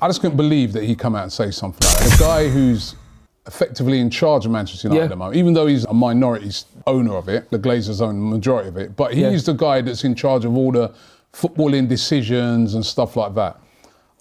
I just couldn't believe that he come out and say something like that. The guy who's effectively in charge of Manchester United at the moment, even though he's a minority owner of it, the Glazers own the majority of it, but he's the guy that's in charge of all the footballing decisions and stuff like that.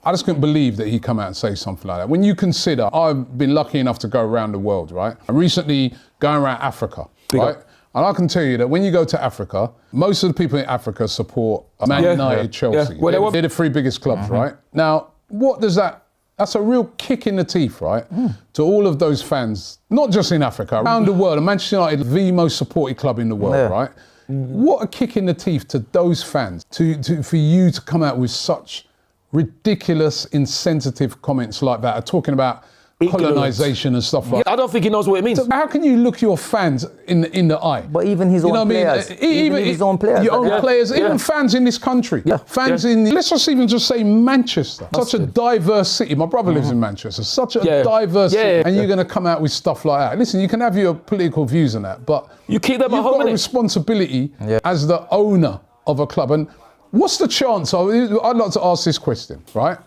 I just couldn't believe that he come out and say something like that. When you consider, I've been lucky enough to go around the world, right? I'm recently going around Africa, right? And I can tell you that when you go to Africa, most of the people in Africa support Man United, Chelsea. Yeah. Well, they're the three biggest clubs, right? Now, what does that... That's a real kick in the teeth, right? To all of those fans, not just in Africa, around the world. And Manchester United, the most supported club in the world, right? What a kick in the teeth to those fans, for you to come out with such ridiculous, insensitive comments like that, talking about colonisation and stuff like that. I don't think he knows what it means. So how can you look your fans in the eye? But even his own players. Even his own players. Your own players, even fans in this country. Fans in, let's just say Manchester. Such a diverse city. My brother lives in Manchester. Such a diverse city. And you're going to come out with stuff like that. Listen, you can have your political views on that, but you keep them at home, you've got a responsibility as the owner of a club. And what's the chance? I'd like to ask this question, right?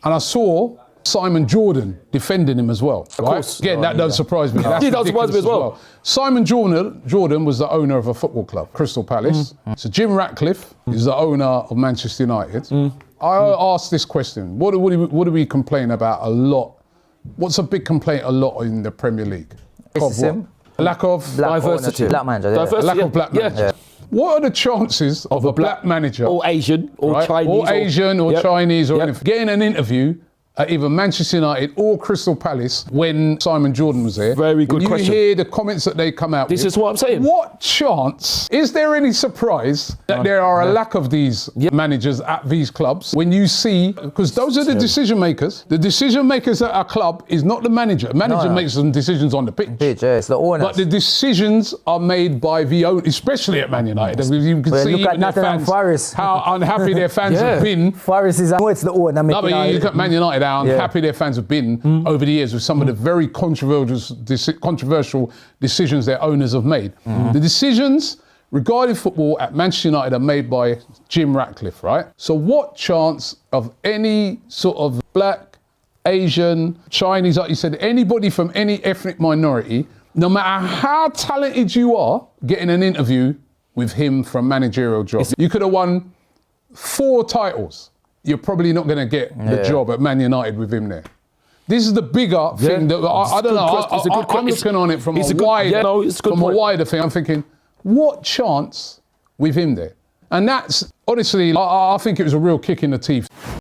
And I saw Simon Jordan defending him as well. Of course. Again, that doesn't surprise me. That doesn't surprise me as well. Simon Jordan was the owner of a football club, Crystal Palace. So Jim Ratcliffe is the owner of Manchester United. I asked this question: What do we complain about a lot? What's a big complaint a lot in the Premier League? Lack of diversity. Black manager. Lack of black manager. What are the chances of a black manager, or Asian, or Chinese, or Asian, or Chinese, or anything, getting an interview at either Manchester United or Crystal Palace when Simon Jordan was there? Very good question. You hear the comments that they come out with. This is what I'm saying. What chance, is there any surprise that there are a lack of these managers at these clubs when you see, because those are the decision makers. The decision makers at a club is not the manager. The manager makes some decisions on the pitch. It's the owners. But the decisions are made by the owner, especially at Man United. You can see even their fans, how unhappy their fans have been. Forest is, it's the owner. No, but you look at Man United, how unhappy their fans have been over the years with some of the very controversial decisions their owners have made. The decisions regarding football at Manchester United are made by Jim Ratcliffe, right? So what chance of any sort of black, Asian, Chinese, like you said, anybody from any ethnic minority, no matter how talented you are, getting an interview with him for a managerial job? You could have won 4 titles. You're probably not going to get the job at Man United with him there. This is the bigger thing that I don't know. I'm looking on it from a wider thing. I'm thinking, what chance with him there? And that's honestly, I think it was a real kick in the teeth